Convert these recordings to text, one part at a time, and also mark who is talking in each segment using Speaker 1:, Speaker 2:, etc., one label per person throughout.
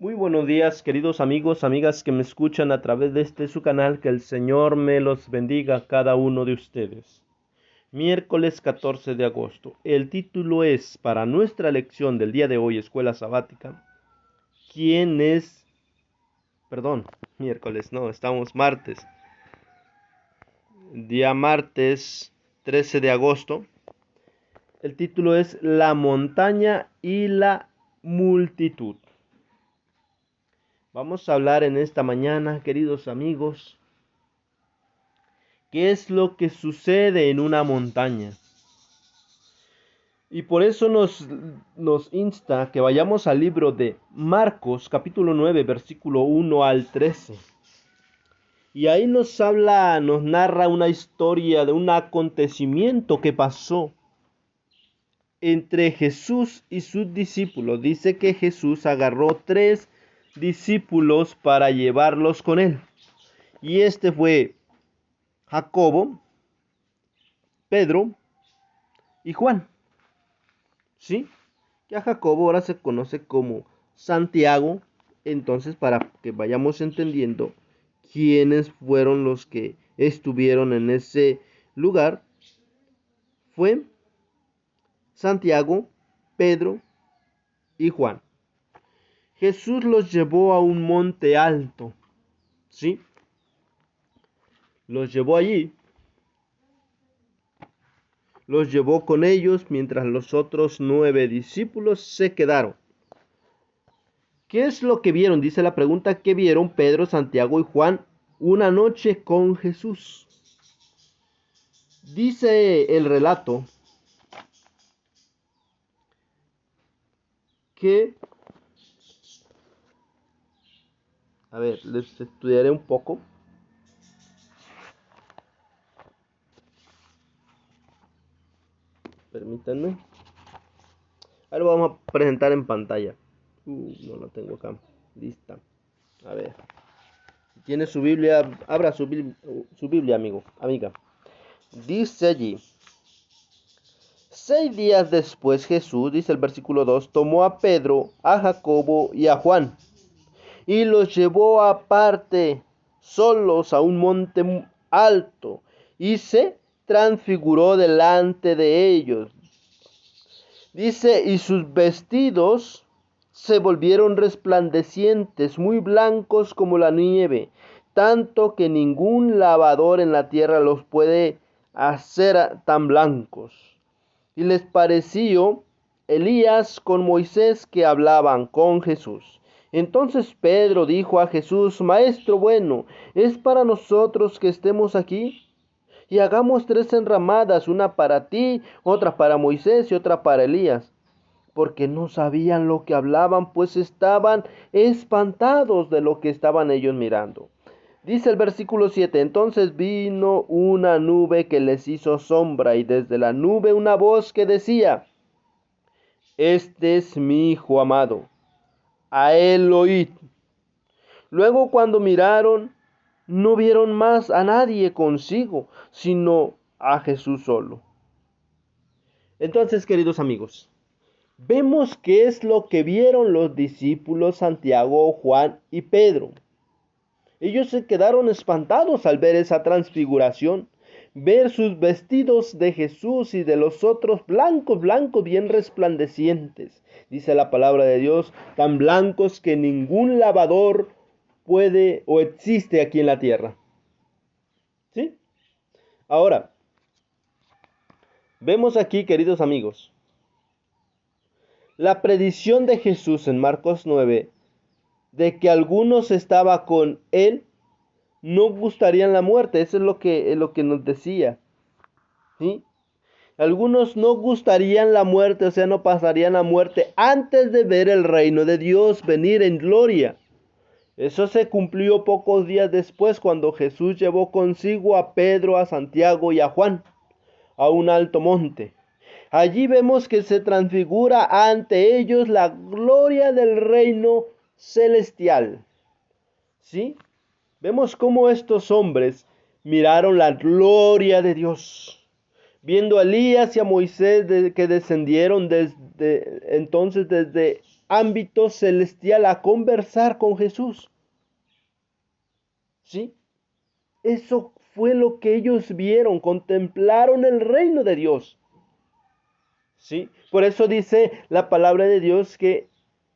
Speaker 1: Muy buenos días, queridos amigos, amigas que me escuchan a través de su canal. Que el Señor me los bendiga a cada uno de ustedes. Miércoles 14 de agosto. El título es, para nuestra lección del día de hoy, Escuela Sabática, ¿quién es? Perdón, miércoles, no, estamos martes. Día martes 13 de agosto. El título es La montaña y la multitud. Vamos a hablar en esta mañana, queridos amigos, ¿qué es lo que sucede en una montaña? Y por eso nos insta que vayamos al libro de Marcos, capítulo 9, versículo 1 al 13. Y ahí nos narra una historia de un acontecimiento que pasó entre Jesús y sus discípulos. Dice que Jesús agarró 3 discípulos para llevarlos con él. Y este fue Jacobo, Pedro y Juan. ¿Sí? Que a Jacobo ahora se conoce como Santiago. Entonces, para que vayamos entendiendo quiénes fueron los que estuvieron en ese lugar, fue Santiago, Pedro y Juan. Jesús los llevó a un monte alto, ¿sí? Los llevó allí, los llevó con ellos mientras los otros 9 discípulos se quedaron. ¿Qué es lo que vieron? Dice la pregunta, ¿qué vieron Pedro, Santiago y Juan una noche con Jesús? Dice el relato que, a ver, les estudiaré un poco. Permítanme. Ahora lo vamos a presentar en pantalla. No lo tengo acá. Lista. A ver. Si tiene su Biblia, abra su Biblia, amigo, amiga. Dice allí. 6 días después Jesús, dice el versículo 2, tomó a Pedro, a Jacobo y a Juan y los llevó aparte, solos, a un monte alto, y se transfiguró delante de ellos. Dice, y sus vestidos se volvieron resplandecientes, muy blancos como la nieve, tanto que ningún lavador en la tierra los puede hacer tan blancos. Y les pareció Elías con Moisés que hablaban con Jesús. Entonces Pedro dijo a Jesús, Maestro bueno, ¿es para nosotros que estemos aquí? Y hagamos 3 enramadas, una para ti, otra para Moisés y otra para Elías. Porque no sabían lo que hablaban, pues estaban espantados de lo que estaban ellos mirando. Dice el versículo 7, entonces vino una nube que les hizo sombra, y desde la nube una voz que decía, este es mi hijo amado, a él oíd. Luego cuando miraron, no vieron más a nadie consigo, sino a Jesús solo. Entonces, queridos amigos, vemos qué es lo que vieron los discípulos Santiago, Juan y Pedro. Ellos se quedaron espantados al ver esa transfiguración, ver sus vestidos de Jesús y de los otros blancos, blancos, bien resplandecientes. Dice la palabra de Dios, tan blancos que ningún lavador puede o existe aquí en la tierra. ¿Sí? Ahora, vemos aquí, queridos amigos, la predicción de Jesús en Marcos 9, de que algunos estaban con él, no gustarían la muerte. Eso es lo que nos decía, ¿sí? Algunos no gustarían la muerte, o sea, no pasarían la muerte antes de ver el reino de Dios venir en gloria. Eso se cumplió pocos días después, cuando Jesús llevó consigo a Pedro, a Santiago y a Juan a un alto monte. Allí vemos que se transfigura ante ellos la gloria del reino celestial. ¿Sí? Vemos cómo estos hombres miraron la gloria de Dios, viendo a Elías y a Moisés que descendieron desde ámbito celestial a conversar con Jesús. ¿Sí? Eso fue lo que ellos vieron, contemplaron el reino de Dios. ¿Sí? Por eso dice la palabra de Dios que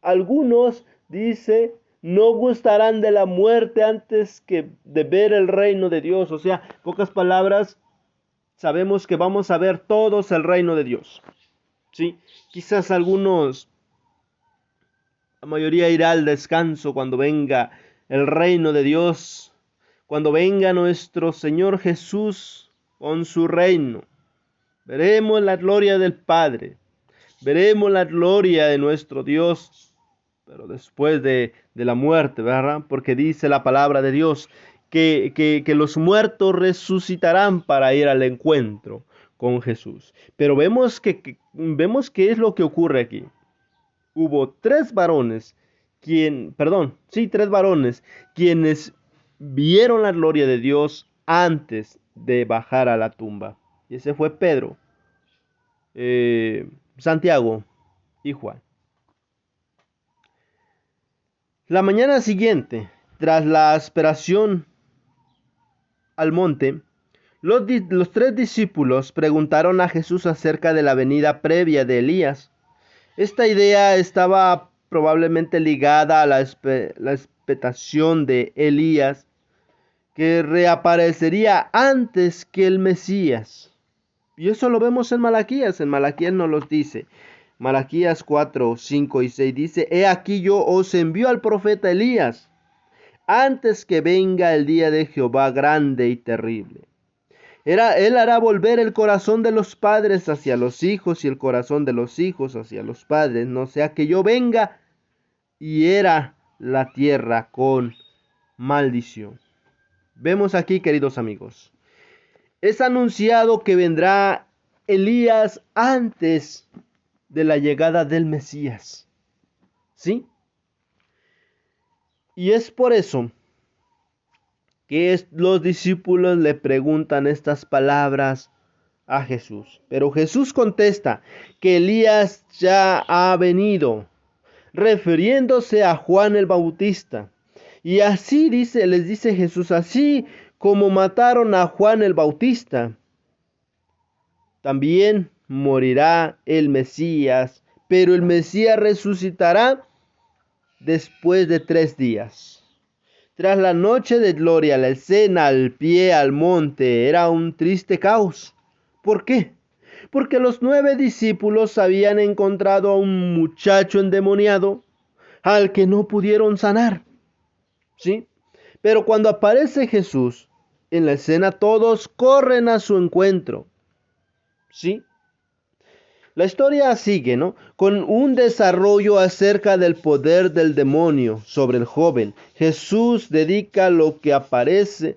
Speaker 1: algunos, dice, no gustarán de la muerte antes que de ver el reino de Dios. O sea, pocas palabras, sabemos que vamos a ver todos el reino de Dios. ¿Sí? Quizás algunos, la mayoría irá al descanso cuando venga el reino de Dios, cuando venga nuestro Señor Jesús con su reino. Veremos la gloria del Padre, veremos la gloria de nuestro Dios, pero después de la muerte, ¿verdad? Porque dice la palabra de Dios que los muertos resucitarán para ir al encuentro con Jesús. Pero vemos qué es lo que ocurre aquí. Hubo tres varones, tres varones, quienes vieron la gloria de Dios antes de bajar a la tumba. Y ese fue Pedro, Santiago y Juan. La mañana siguiente, tras la aspiración al monte, los tres discípulos preguntaron a Jesús acerca de la venida previa de Elías. Esta idea estaba probablemente ligada a la expectación de Elías, que reaparecería antes que el Mesías. Y eso lo vemos en Malaquías. En Malaquías nos los dice. Malaquías 4, 5 y 6 dice: He aquí yo os envío al profeta Elías, antes que venga el día de Jehová grande y terrible. Él hará volver el corazón de los padres hacia los hijos y el corazón de los hijos hacia los padres, no sea que yo venga y hiera la tierra con maldición. Vemos aquí, queridos amigos, es anunciado que vendrá Elías antes de la llegada del Mesías. ¿Sí? Y es por eso que los discípulos le preguntan estas palabras a Jesús. Pero Jesús contesta que Elías ya ha venido, refiriéndose a Juan el Bautista. Y así les dice Jesús, así como mataron a Juan el Bautista, también morirá el Mesías, pero el Mesías resucitará después de 3 días. Tras la noche de gloria, la escena al pie al monte era un triste caos. ¿Por qué? Porque los 9 discípulos habían encontrado a un muchacho endemoniado al que no pudieron sanar. ¿Sí? Pero cuando aparece Jesús en la escena, todos corren a su encuentro. ¿Sí? La historia sigue, ¿no? Con un desarrollo acerca del poder del demonio sobre el joven. Jesús dedica lo que parece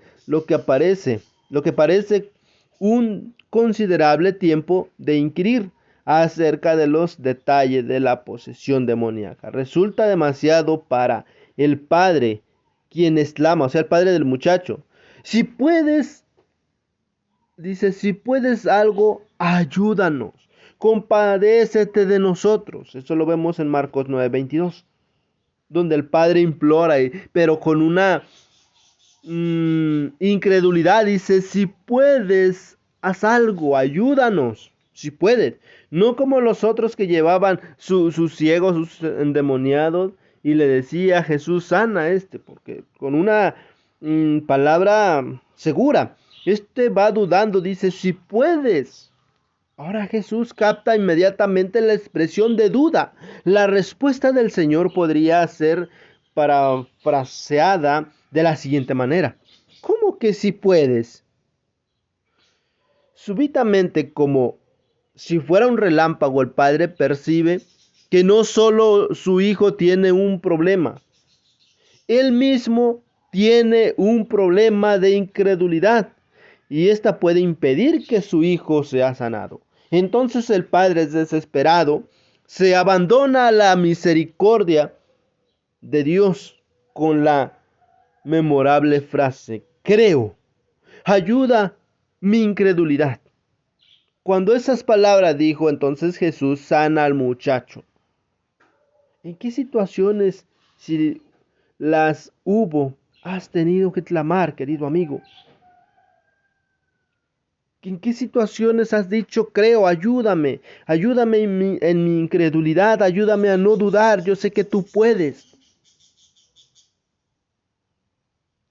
Speaker 1: un considerable tiempo de inquirir acerca de los detalles de la posesión demoníaca. Resulta demasiado para el padre, quien exclama, o sea, el padre del muchacho: si puedes algo, ayúdanos. Compadécete de nosotros. Eso lo vemos en Marcos 9:22, donde el padre implora, pero con una incredulidad, dice: si puedes, haz algo, ayúdanos, si puedes. No como los otros que llevaban sus ciegos, sus endemoniados, y le decía a Jesús: sana a porque con una palabra segura. Va dudando, dice: si puedes. Ahora Jesús capta inmediatamente la expresión de duda. La respuesta del Señor podría ser parafraseada de la siguiente manera: ¿cómo que si puedes? Súbitamente, como si fuera un relámpago, el padre percibe que no solo su hijo tiene un problema, él mismo tiene un problema de incredulidad, y esta puede impedir que su hijo sea sanado. Entonces el padre, desesperado, se abandona a la misericordia de Dios con la memorable frase: creo, ayuda mi incredulidad. Cuando esas palabras dijo, entonces Jesús sana al muchacho. ¿En qué situaciones, si las hubo, has tenido que clamar, querido amigo? ¿En qué situaciones has dicho, creo, ayúdame, ayúdame en mi incredulidad, ayúdame a no dudar, yo sé que tú puedes?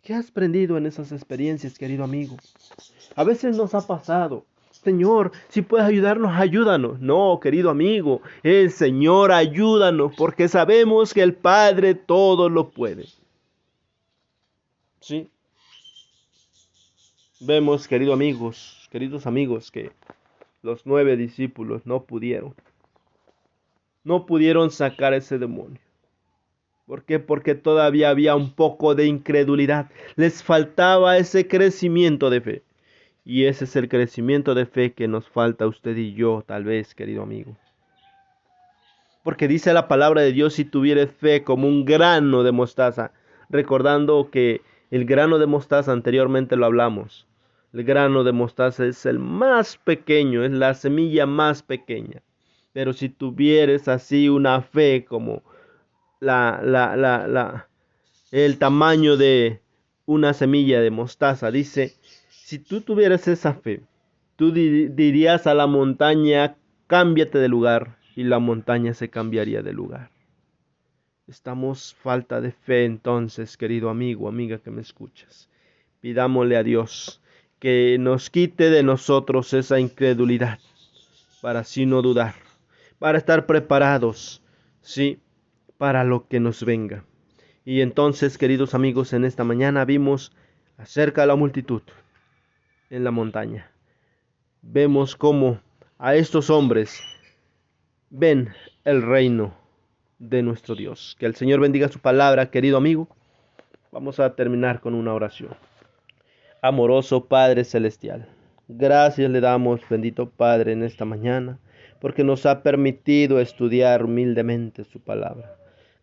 Speaker 1: ¿Qué has aprendido en esas experiencias, querido amigo? A veces nos ha pasado, Señor, si puedes ayudarnos, ayúdanos. No, querido amigo, el Señor ayúdanos porque sabemos que el Padre todo lo puede. Sí, vemos, queridos amigos, que los 9 discípulos no pudieron sacar ese demonio. ¿Por qué? Porque todavía había un poco de incredulidad. Les faltaba ese crecimiento de fe. Y ese es el crecimiento de fe que nos falta a usted y yo, tal vez, querido amigo. Porque dice la palabra de Dios, si tuvieres fe como un grano de mostaza, recordando que el grano de mostaza anteriormente lo hablamos. El grano de mostaza es el más pequeño, es la semilla más pequeña. Pero si tuvieres así una fe como la, la, la, la, el tamaño de una semilla de mostaza, dice, si tú tuvieras esa fe, tú dirías a la montaña, cámbiate de lugar, y la montaña se cambiaría de lugar. Estamos falta de fe entonces, querido amigo, amiga que me escuchas. Pidámosle a Dios que nos quite de nosotros esa incredulidad, para así no dudar, para estar preparados, sí, para lo que nos venga. Y entonces, queridos amigos, en esta mañana vimos acerca de la multitud en la montaña. Vemos cómo a estos hombres ven el reino de nuestro Dios. Que el Señor bendiga su palabra, querido amigo. Vamos a terminar con una oración. Amoroso Padre Celestial, gracias le damos, bendito Padre, en esta mañana, porque nos ha permitido estudiar humildemente su palabra.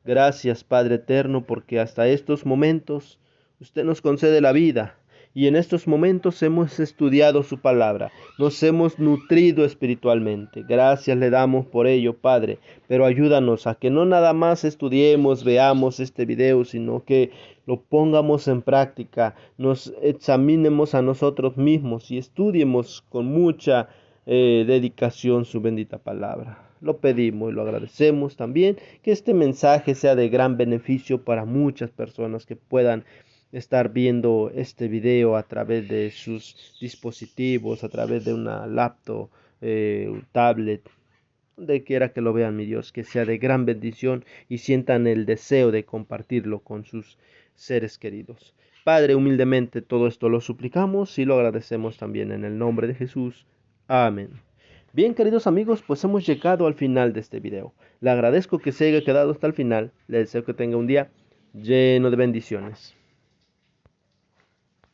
Speaker 1: Gracias, Padre eterno, porque hasta estos momentos usted nos concede la vida y en estos momentos hemos estudiado su palabra, nos hemos nutrido espiritualmente. Gracias le damos por ello, Padre, pero ayúdanos a que no nada más estudiemos, veamos este video, sino que lo pongamos en práctica, nos examinemos a nosotros mismos y estudiemos con mucha dedicación su bendita palabra. Lo pedimos y lo agradecemos también, que este mensaje sea de gran beneficio para muchas personas que puedan estar viendo este video a través de sus dispositivos, a través de una laptop, tablet, donde quiera que lo vean, mi Dios, que sea de gran bendición y sientan el deseo de compartirlo con sus seres queridos. Padre, humildemente todo esto lo suplicamos y lo agradecemos también en el nombre de Jesús. Amén. Bien, queridos amigos, pues hemos llegado al final de este video. Le agradezco que se haya quedado hasta el final. Le deseo que tenga un día lleno de bendiciones.